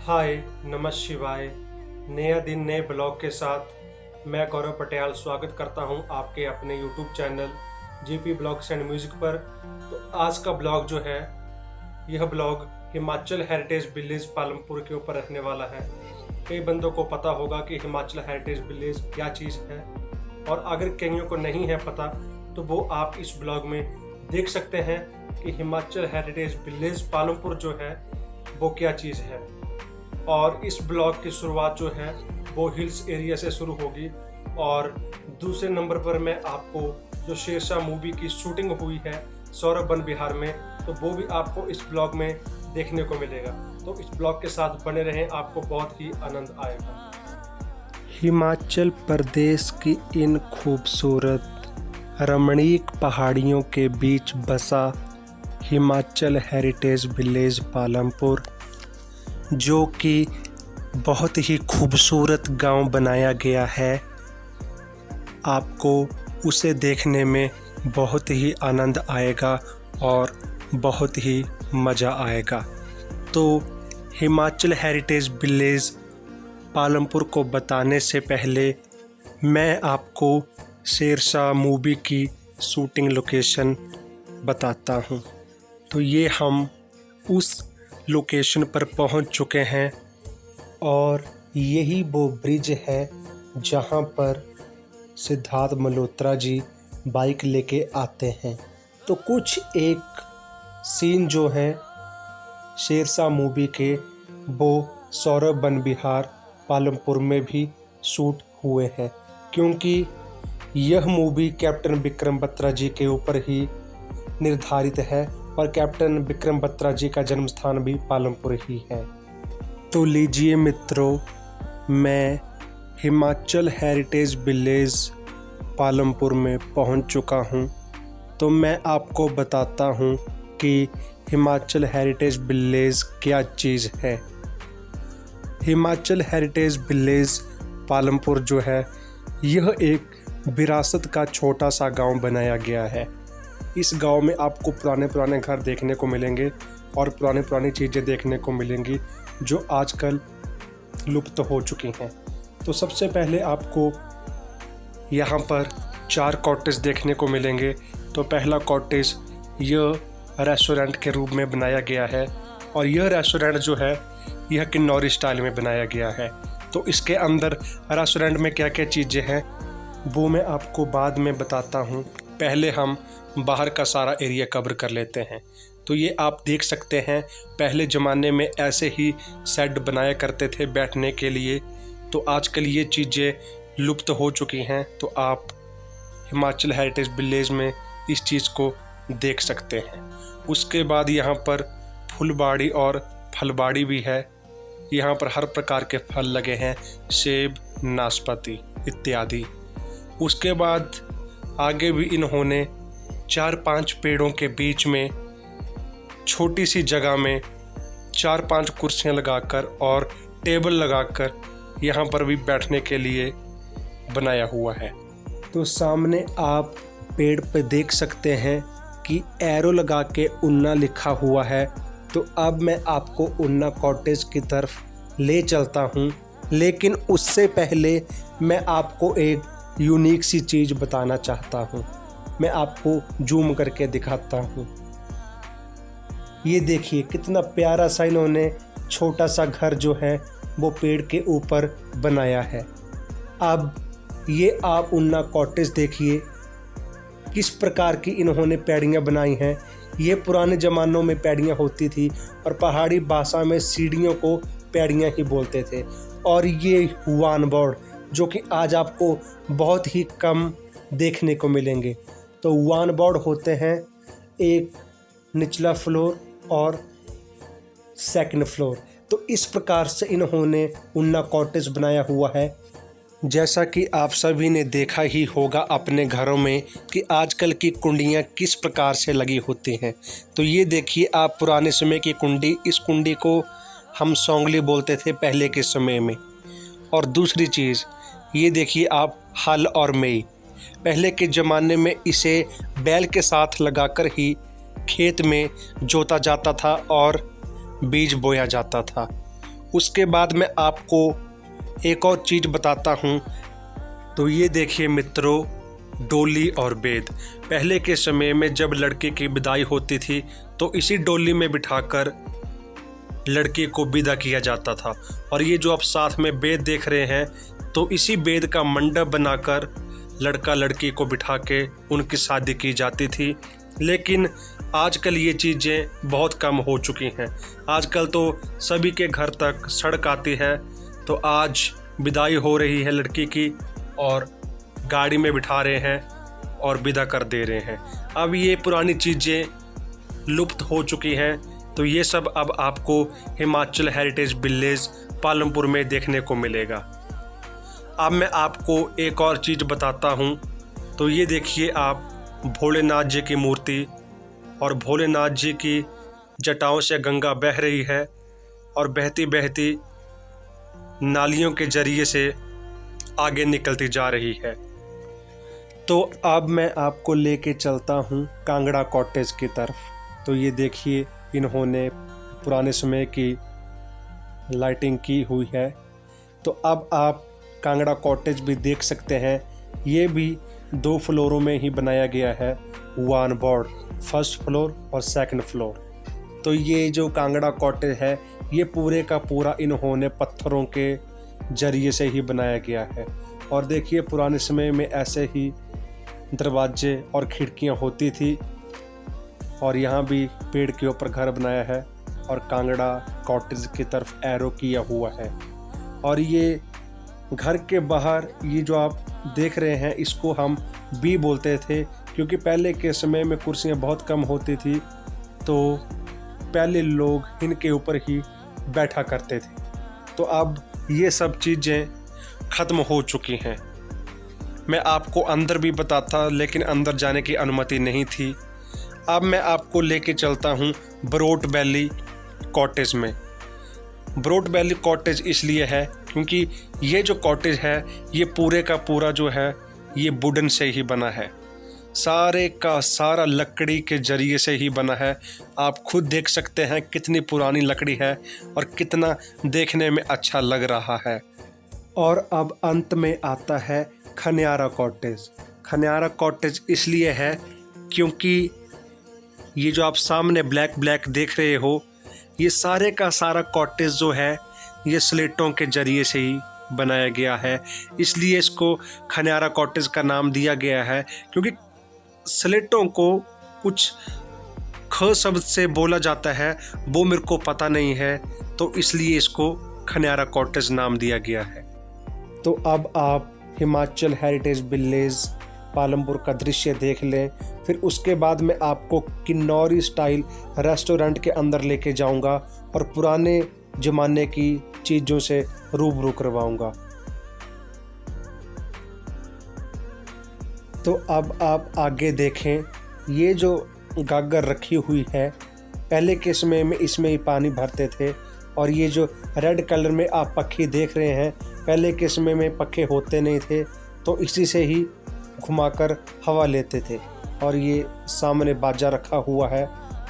हाय नमः शिवाय। नया दिन नए ब्लॉग के साथ मैं गौरव पटेल स्वागत करता हूं आपके अपने YouTube channel JP blogs and music पर। तो आज का ब्लॉग जो है, यह blog Himachal heritage village Palampur के ऊपर रहने वाला है। कई बंदों को पता होगा कि हिमाचल हेरिटेज विलेज क्या चीज़ है, और अगर कईयों को नहीं है पता तो वो आप इस ब्लॉग में देख सकते हैं कि हिमाचल हेरिटेज विलेज पालमपुर जो है वो क्या चीज़ है। और इस ब्लॉग की शुरुआत जो है वो हिल्स एरिया से शुरू होगी, और दूसरे नंबर पर मैं आपको जो शेरशाह मूवी की शूटिंग हुई है सौरभ वन विहार में, तो वो भी आपको इस ब्लॉग में देखने को मिलेगा। तो इस ब्लॉग के साथ बने रहें, आपको बहुत ही आनंद आएगा। हिमाचल प्रदेश की इन खूबसूरत रमणीक पहाड़ियों के बीच बसा हिमाचल हेरिटेज विलेज पालमपुर, जो कि बहुत ही खूबसूरत गांव बनाया गया है। आपको उसे देखने में बहुत ही आनंद आएगा और बहुत ही मज़ा आएगा। तो हिमाचल हेरिटेज विलेज पालमपुर को बताने से पहले मैं आपको शेरशाह मूवी की शूटिंग लोकेशन बताता हूँ। तो ये हम उस लोकेशन पर पहुँच चुके हैं, और यही वो ब्रिज है जहाँ पर सिद्धार्थ मल्होत्रा जी बाइक लेके आते हैं। तो कुछ एक सीन जो है शेरशाह मूवी के वो सौरभ वन विहार पालमपुर में भी शूट हुए हैं, क्योंकि यह मूवी कैप्टन विक्रम बत्रा जी के ऊपर ही निर्धारित है, और कैप्टन विक्रम बत्रा जी का जन्म स्थान भी पालमपुर ही है। तो लीजिए मित्रों, मैं हिमाचल हेरिटेज विलेज पालमपुर में पहुंच चुका हूं। तो मैं आपको बताता हूं कि हिमाचल हेरिटेज विलेज क्या चीज़ है। हिमाचल हेरिटेज विलेज पालमपुर जो है, यह एक विरासत का छोटा सा गांव बनाया गया है। इस गांव में आपको पुराने घर देखने को मिलेंगे और पुरानी चीज़ें देखने को मिलेंगी जो आजकल लुप्त हो चुकी हैं। तो सबसे पहले आपको यहाँ पर 4 कॉटेज देखने को मिलेंगे। तो पहला कॉटेज यह रेस्टोरेंट के रूप में बनाया गया है, और यह रेस्टोरेंट जो है यह किन्नौरी स्टाइल में बनाया गया है। तो इसके अंदर रेस्टोरेंट में क्या क्या चीज़ें हैं वो मैं आपको बाद में बताता हूँ। पहले हम बाहर का सारा एरिया कवर कर लेते हैं। तो ये आप देख सकते हैं, पहले ज़माने में ऐसे ही शेड बनाया करते थे बैठने के लिए। तो आजकल ये चीज़ें लुप्त हो चुकी हैं। तो आप हिमाचल हेरिटेज विलेज में इस चीज़ को देख सकते हैं। उसके बाद यहाँ पर फुलबाड़ी और फलबाड़ी भी है। यहाँ पर हर प्रकार के फल लगे हैं, सेब, नाशपाती इत्यादि। उसके बाद आगे भी इन्होंने 4-5 पेड़ों के बीच में छोटी सी जगह में 4-5 कुर्सियाँ लगाकर और टेबल लगाकर यहाँ पर भी बैठने के लिए बनाया हुआ है। तो सामने आप पेड़ पे देख सकते हैं कि एरो लगा के उन्ना लिखा हुआ है। तो अब मैं आपको उन्ना कॉटेज की तरफ ले चलता हूँ, लेकिन उससे पहले मैं आपको एक यूनिक सी चीज़ बताना चाहता हूँ। मैं आपको जूम करके दिखाता हूँ। ये देखिए कितना प्यारा सा इन्होंने छोटा सा घर जो है वो पेड़ के ऊपर बनाया है। अब ये आप उन्ना कॉटेज देखिए किस प्रकार की इन्होंने पैड़ियाँ बनाई हैं। ये पुराने ज़मानों में पैड़ियाँ होती थी, और पहाड़ी भाषा में सीढ़ियों को पैड़ियाँ ही बोलते थे। और ये वान बोर्ड जो कि आज आपको बहुत ही कम देखने को मिलेंगे। तो वान बोर्ड होते हैं एक निचला फ्लोर और सेकंड फ्लोर। तो इस प्रकार से इन्होंने उन्ना कॉटेज बनाया हुआ है। जैसा कि आप सभी ने देखा ही होगा अपने घरों में कि आजकल की कुंडियाँ किस प्रकार से लगी होती हैं। तो ये देखिए आप पुराने समय की कुंडी, इस कुंडी को हम सौंगली बोलते थे पहले के समय में। और दूसरी चीज़ ये देखिए आप हल और मई, पहले के ज़माने में इसे बैल के साथ लगाकर ही खेत में जोता जाता था और बीज बोया जाता था। उसके बाद मैं आपको एक और चीज़ बताता हूँ। तो ये देखिए मित्रों, डोली और बेद। पहले के समय में जब लड़के की विदाई होती थी तो इसी डोली में बिठाकर लड़के को विदा किया जाता था। और ये जो आप साथ में बेद देख रहे हैं, तो इसी बेद का मंडप बनाकर लड़का लड़की को बिठा के उनकी शादी की जाती थी। लेकिन आजकल ये चीज़ें बहुत कम हो चुकी हैं। आजकल तो सभी के घर तक सड़क आती है। तो आज विदाई हो रही है लड़की की और गाड़ी में बिठा रहे हैं और विदा कर दे रहे हैं। अब ये पुरानी चीज़ें लुप्त हो चुकी हैं। तो ये सब अब आपको हिमाचल हेरिटेज विलेज पालमपुर में देखने को मिलेगा। अब मैं आपको एक और चीज़ बताता हूँ। तो ये देखिए आप, भोलेनाथ जी की मूर्ति, और भोलेनाथ जी की जटाओं से गंगा बह रही है और बहती बहती नालियों के जरिए से आगे निकलती जा रही है। तो अब मैं आपको लेके चलता हूँ कांगड़ा कॉटेज की तरफ। तो ये देखिए, इन्होंने पुराने समय की लाइटिंग की हुई है। तो अब आप कांगड़ा कॉटेज भी देख सकते हैं। ये भी 2 फ्लोरों में ही बनाया गया है, वन बोर्ड, फर्स्ट फ्लोर और सेकंड फ्लोर। तो ये जो कांगड़ा कॉटेज है, ये पूरे का पूरा इन्होंने पत्थरों के जरिए से ही बनाया गया है। और देखिए, पुराने समय में ऐसे ही दरवाजे और खिड़कियां होती थी। और यहाँ भी पेड़ के ऊपर घर बनाया है और कांगड़ा कॉटेज की तरफ एरो किया हुआ है। और ये घर के बाहर ये जो आप देख रहे हैं, इसको हम बी बोलते थे, क्योंकि पहले के समय में कुर्सियाँ बहुत कम होती थी। तो पहले लोग इनके ऊपर ही बैठा करते थे। तो अब ये सब चीज़ें ख़त्म हो चुकी हैं। मैं आपको अंदर भी बताता, लेकिन अंदर जाने की अनुमति नहीं थी। अब मैं आपको लेके चलता हूँ ब्रोट वैली कॉटेज में। ब्रोट वैली कॉटेज इसलिए है क्योंकि ये जो कॉटेज है, ये पूरे का पूरा जो है, ये वुडन से ही बना है। सारे का सारा लकड़ी के जरिए से ही बना है। आप खुद देख सकते हैं कितनी पुरानी लकड़ी है और कितना देखने में अच्छा लग रहा है। और अब अंत में आता है खनियारा कॉटेज। खनियारा कॉटेज इसलिए है क्योंकि ये जो आप सामने ब्लैक ब्लैक देख रहे हो, ये सारे का सारा कॉटेज जो है, ये स्लेटों के जरिए से ही बनाया गया है। इसलिए इसको खनियारा कॉटेज का नाम दिया गया है, क्योंकि स्लेटों को कुछ ख शब्द से बोला जाता है, वो मेरे को पता नहीं है, तो इसलिए इसको खनियारा कॉटेज नाम दिया गया है। तो अब आप हिमाचल हेरिटेज विलेज पालमपुर का दृश्य देख लें। फिर उसके बाद मैं आपको किन्नौरी स्टाइल रेस्टोरेंट के अंदर लेके जाऊंगा और पुराने ज़माने की चीज़ों से रूबरू करवाऊंगा। तो अब आप आगे देखें, ये जो गागर रखी हुई है, पहले के समय में इसमें ही पानी भरते थे। और ये जो रेड कलर में आप पक्षी देख रहे हैं, पहले के समय में पक्षी होते नहीं थे, तो इसी से ही घुमाकर हवा लेते थे। और ये सामने बाजा रखा हुआ है,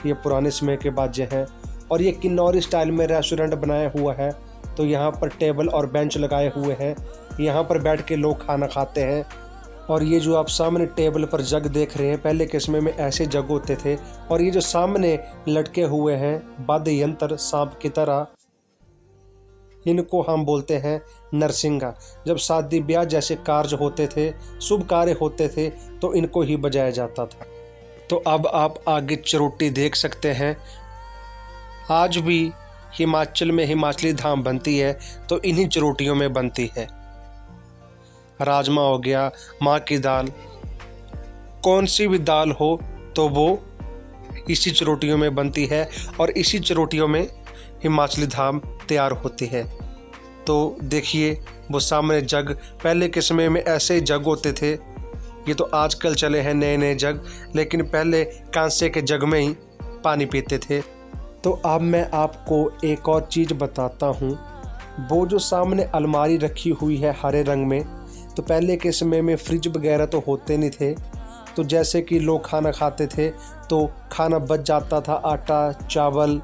ये पुराने समय के बाजे हैं। और ये किन्नौरी स्टाइल में रेस्टोरेंट बनाया हुआ है। तो यहाँ पर टेबल और बेंच लगाए हुए हैं, यहाँ पर बैठ के लोग खाना खाते हैं। और ये जो आप सामने टेबल पर जग देख रहे हैं, पहले के समय में ऐसे जग होते थे। और ये जो सामने लटके हुए हैं वाद्य यंत्र सांप की तरह, इनको हम बोलते हैं नरसिंगा। जब शादी ब्याह जैसे कार्य होते थे, शुभ कार्य होते थे, तो इनको ही बजाया जाता था। तो अब आप आगे चरोटी देख सकते हैं। आज भी हिमाचल में हिमाचली धाम बनती है तो इन्हीं चरोटियों में बनती है। राजमा हो गया, माँ की दाल, कौन सी भी दाल हो तो वो इसी चरोटियों में बनती है और इसी चरोटियों में हिमाचली धाम तैयार होती है। तो देखिए वो सामने जग, पहले के समय में ऐसे ही जग होते थे। ये तो आजकल चले हैं नए नए जग, लेकिन पहले कांसे के जग में ही पानी पीते थे। तो अब मैं आपको एक और चीज़ बताता हूँ। वो जो सामने अलमारी रखी हुई है हरे रंग में, तो पहले के समय में फ्रिज वगैरह तो होते नहीं थे। तो जैसे कि लोग खाना खाते थे तो खाना बच जाता था, आटा चावल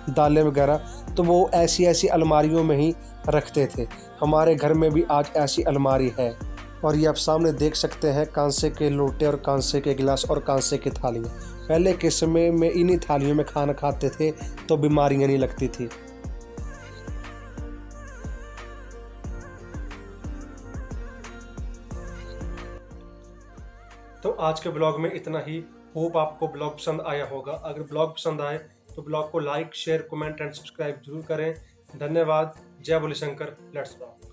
दालें वगैरह, तो वो ऐसी ऐसी अलमारियों में ही रखते थे। हमारे घर में भी आज ऐसी अलमारी है। और ये आप सामने देख सकते हैं कांसे के लोटे और कांसे के गिलास और कांसे की थालियाँ। पहले के समय में इन्हीं थालियों में खाना खाते थे तो बीमारियाँ नहीं लगती थी। तो आज के ब्लॉग में इतना ही। होप आपको ब्लॉग पसंद आया होगा। अगर ब्लॉग पसंद आए तो ब्लॉग को like, share, comment and subscribe जरूर करें। धन्यवाद। जय बोले शंकर। Let's rock.